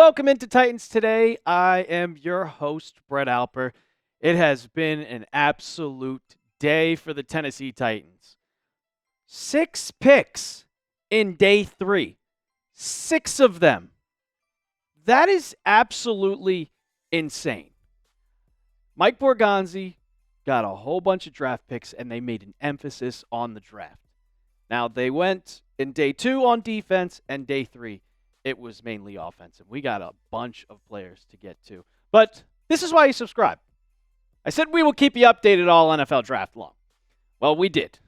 welcome into Titans Today. I am your host, Brett Alper. It has been an absolute day for the Tennessee Titans. 6 picks in day 3. 6 of them. That is absolutely insane. Mike Borgonzi got a whole bunch of draft picks, and they made an emphasis on the draft. Now, they went in day 2 on defense, and day 3, it was mainly offensive. We got a bunch of players to get to. But this is why you subscribe. I said we will keep you updated all NFL draft long. Well, we did.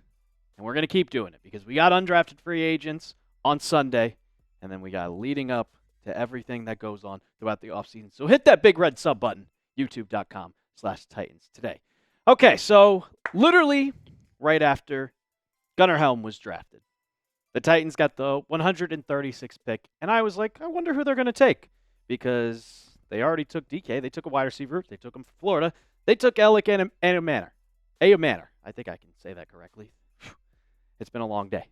And we're going to keep doing it because we got undrafted free agents on Sunday, and then we got leading up to everything that goes on throughout the offseason. So hit that big red sub button, youtube.com/Titans today. Okay, so literally right after Gunnar Helm was drafted, the Titans got the 136th pick, and I was like, I wonder who they're going to take because they already took Dike. They took a wide receiver. They took him from Florida. They took Elic Ayomanor. I think I can say that correctly. It's been a long day.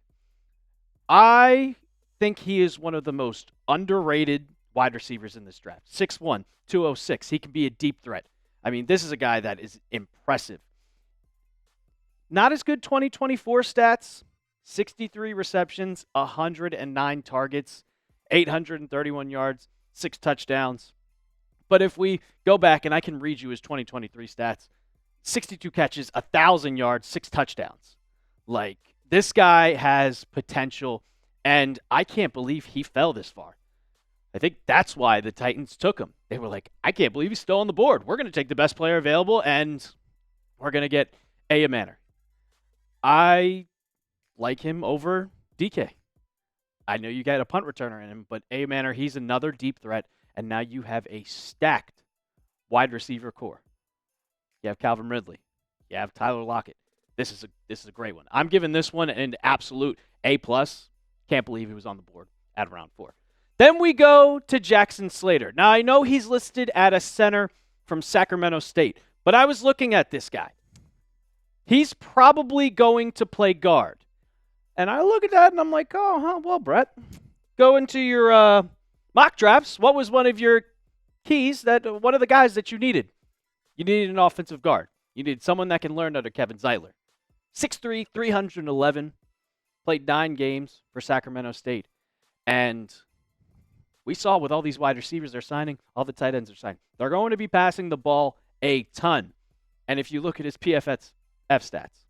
I think he is one of the most underrated wide receivers in this draft. 6'1", 206. He can be a deep threat. I mean, this is a guy that is impressive. Not as good 2024 stats. 63 receptions, 109 targets, 831 yards, 6 touchdowns. But if we go back, and I can read you his 2023 stats, 62 catches, 1,000 yards, 6 touchdowns. Like, this guy has potential, and I can't believe he fell this far. I think that's why the Titans took him. They were like, I can't believe he's still on the board. We're going to take the best player available, and we're going to get Ayomanor. I like him over Dike. I know you got a punt returner in him, but Ayomanor, he's another deep threat, and now you have a stacked wide receiver core. You have Calvin Ridley. You have Tyler Lockett. This is a great one. I'm giving this one an absolute A+. Can't believe he was on the board at round 4. Then we go to Jackson Slater. Now, I know he's listed at a center from Sacramento State, but I was looking at this guy. He's probably going to play guard. And I look at that and I'm like, well, Brett, go into your mock drafts. What was one of your keys one of the guys that you needed? You needed an offensive guard. You needed someone that can learn under Kevin Zeitler. 6'3", 311, played 9 games for Sacramento State. And we saw with all these wide receivers they're signing, all the tight ends are signing, they're going to be passing the ball a ton. And if you look at his PFF stats,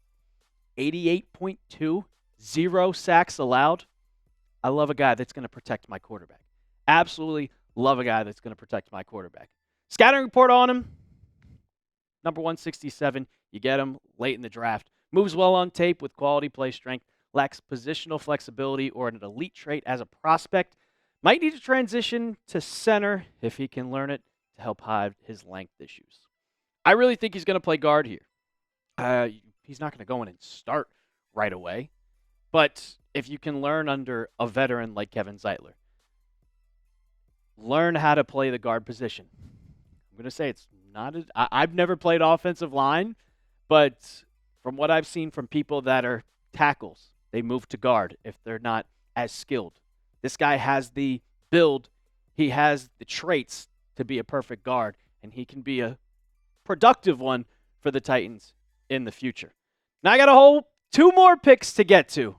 88.2, 0 sacks allowed. I love a guy that's going to protect my quarterback. Absolutely love a guy that's going to protect my quarterback. Scattering report on him, number 167. You get him late in the draft. Moves well on tape with quality play strength. Lacks positional flexibility or an elite trait as a prospect. Might need to transition to center if he can learn it to help hide his length issues. I really think he's going to play guard here. He's not going to go in and start right away. But if you can learn under a veteran like Kevin Zeitler, learn how to play the guard position. I'm going to say it's not I've never played offensive line, but from what I've seen from people that are tackles, they move to guard if they're not as skilled. This guy has the build. He has the traits to be a perfect guard, and he can be a productive one for the Titans in the future. Now I got a whole 2 more picks to get to,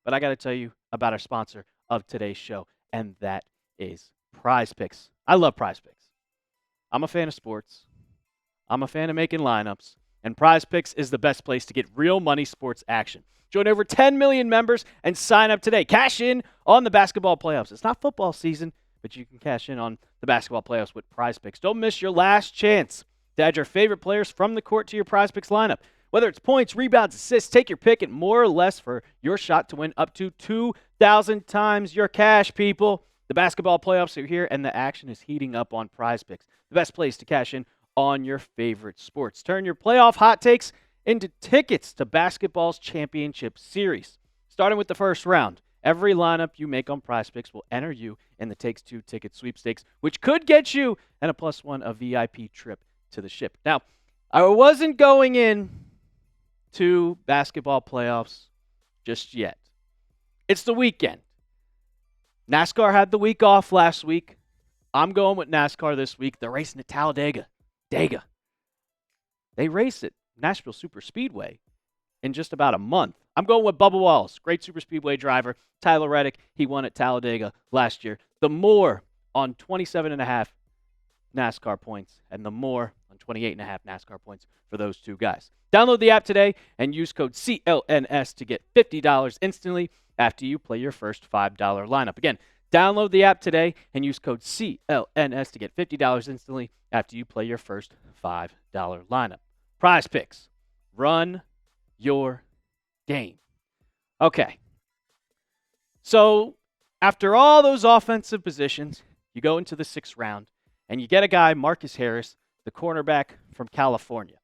but I got to tell you about our sponsor of today's show, and that is Prize Picks. I love Prize Picks. I'm a fan of sports. I'm a fan of making lineups, and Prize Picks is the best place to get real money sports action. Join over 10 million members and sign up today. Cash in on the basketball playoffs. It's not football season, but you can cash in on the basketball playoffs with Prize Picks. Don't miss your last chance to add your favorite players from the court to your Prize Picks lineup. Whether it's points, rebounds, assists, take your pick and more or less for your shot to win up to 2,000 times your cash, people. The basketball playoffs are here, and the action is heating up on Prize Picks, the best place to cash in on your favorite sports. Turn your playoff hot takes into tickets to basketball's championship series. Starting with the first round, every lineup you make on Prize Picks will enter you in the Takes Two ticket sweepstakes, which could get you and a +1 a VIP trip to the ship. Now, I wasn't going in to basketball playoffs just yet. It's the weekend. NASCAR had the week off last week. I'm going with NASCAR this week. They're racing at Talladega. They race at Nashville Super Speedway in just about a month. I'm going with Bubba Wallace, great super speedway driver. Tyler Reddick, he won at Talladega last year. The more on 27.5 NASCAR points and the more on 28.5 NASCAR points for those two guys. Download the app today and use code CLNS to get $50 instantly after you play your first $5 lineup. Again, download the app today and use code CLNS to get $50 instantly after you play your first $5 lineup. Prize Picks. Run your game. Okay. So, after all those offensive positions, you go into the 6th round, and you get a guy, Marcus Harris, the cornerback from California.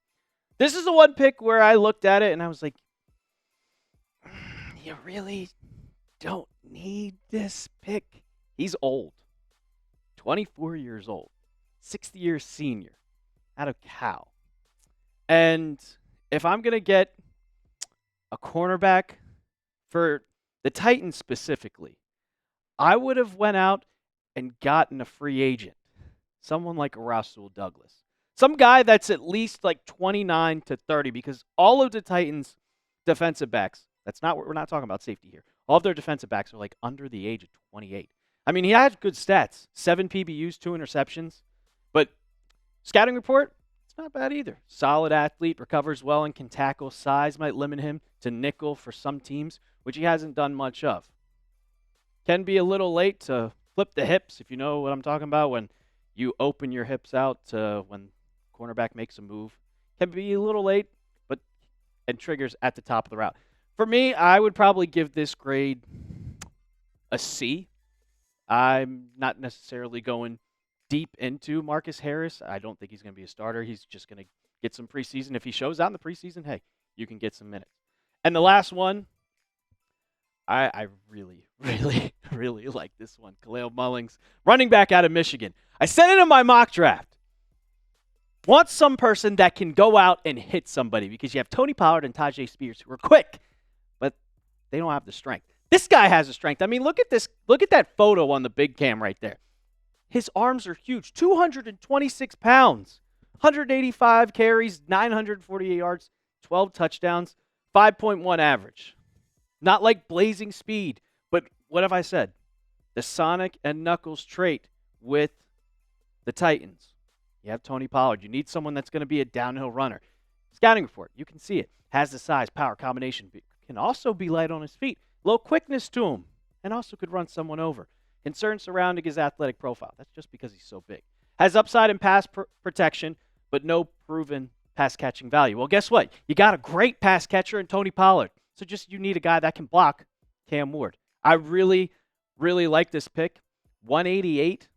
This is the one pick where I looked at it, and I was like, you really don't need this pick. He's old. 24 years old. 6th-year senior out of Cal. And if I'm going to get a cornerback for the Titans specifically, I would have went out and gotten a free agent. Someone like a Rasul Douglas. Some guy that's at least like 29 to 30, because all of the Titans' defensive backs, we're not talking about safety here. All of their defensive backs are like under the age of 28. I mean, he had good stats. 7 PBUs, 2 interceptions. But scouting report, it's not bad either. Solid athlete, recovers well and can tackle. Size might limit him to nickel for some teams, which he hasn't done much of. Can be a little late to flip the hips, if you know what I'm talking about, when you open your hips out when cornerback makes a move. Can be a little late, and triggers at the top of the route. For me, I would probably give this grade a C. I'm not necessarily going deep into Marcus Harris. I don't think he's going to be a starter. He's just going to get some preseason. If he shows out in the preseason, hey, you can get some minutes. And the last one, I really, really, really like this one. Kalel Mullings, running back out of Michigan. I said it in my mock draft. Want some person that can go out and hit somebody, because you have Tony Pollard and Tajay Spears who are quick, but they don't have the strength. This guy has the strength. I mean, look at this. Look at that photo on the big cam right there. His arms are huge. 226 pounds. 185 carries, 948 yards, 12 touchdowns, 5.1 average. Not like blazing speed, but what have I said? The Sonic and Knuckles trait with the Titans. You have Tony Pollard. You need someone that's going to be a downhill runner. Scouting report, you can see it. Has the size, power, combination. Can also be light on his feet. Low quickness to him. And also could run someone over. Concern surrounding his athletic profile. That's just because he's so big. Has upside and pass protection, but no proven pass catching value. Well, guess what? You got a great pass catcher in Tony Pollard. So just you need a guy that can block Cam Ward. I really, really like this pick. 188.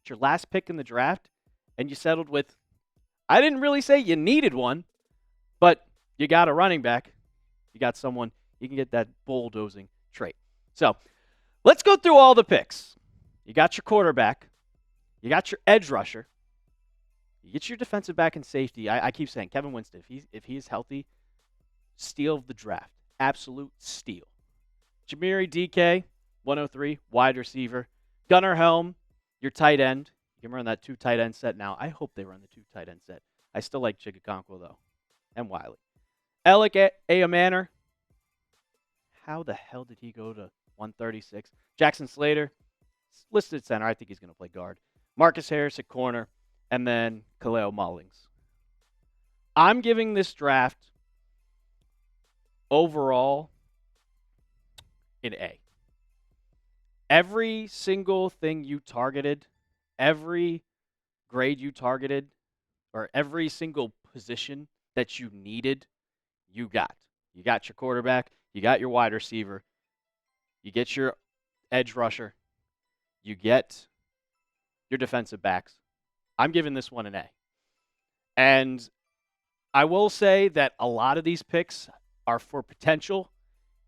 It's your last pick in the draft. And you settled with, I didn't really say you needed one, but you got a running back. You got someone, you can get that bulldozing trait. So let's go through all the picks. You got your quarterback. You got your edge rusher. You get your defensive back and safety. I keep saying Kevin Winston, if he is healthy, steal of the draft. Absolute steal. Chimere Dike, 103, wide receiver. Gunnar Helm, your tight end. You can run that 2 tight end set now. I hope they run the 2 tight end set. I still like Chigakonkwo, though, and Wiley. Elic Ayomanor. How the hell did he go to 136? Jackson Slater, listed center. I think he's going to play guard. Marcus Harris at corner, and then Kalel Mullings. I'm giving this draft overall an A. Every single thing you targeted, every grade you targeted, or every single position that you needed, you got. You got your quarterback, you got your wide receiver, you get your edge rusher, you get your defensive backs. I'm giving this one an A. And I will say that a lot of these picks are for potential.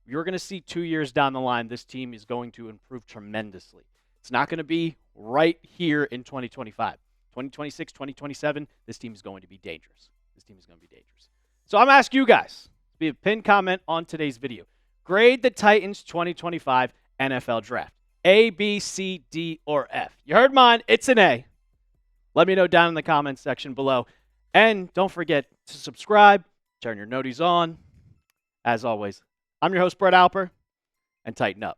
You're going to see 2 years down the line, this team is going to improve tremendously. It's not going to be right here in 2025. 2026, 2027, this team is going to be dangerous. This team is going to be dangerous. So I'm asking you guys to be a pinned comment on today's video. Grade the Titans 2025 NFL Draft. A, B, C, D, or F? You heard mine. It's an A. Let me know down in the comments section below. And don't forget to subscribe, turn your noties on. As always, I'm your host, Brett Alper, and tighten up.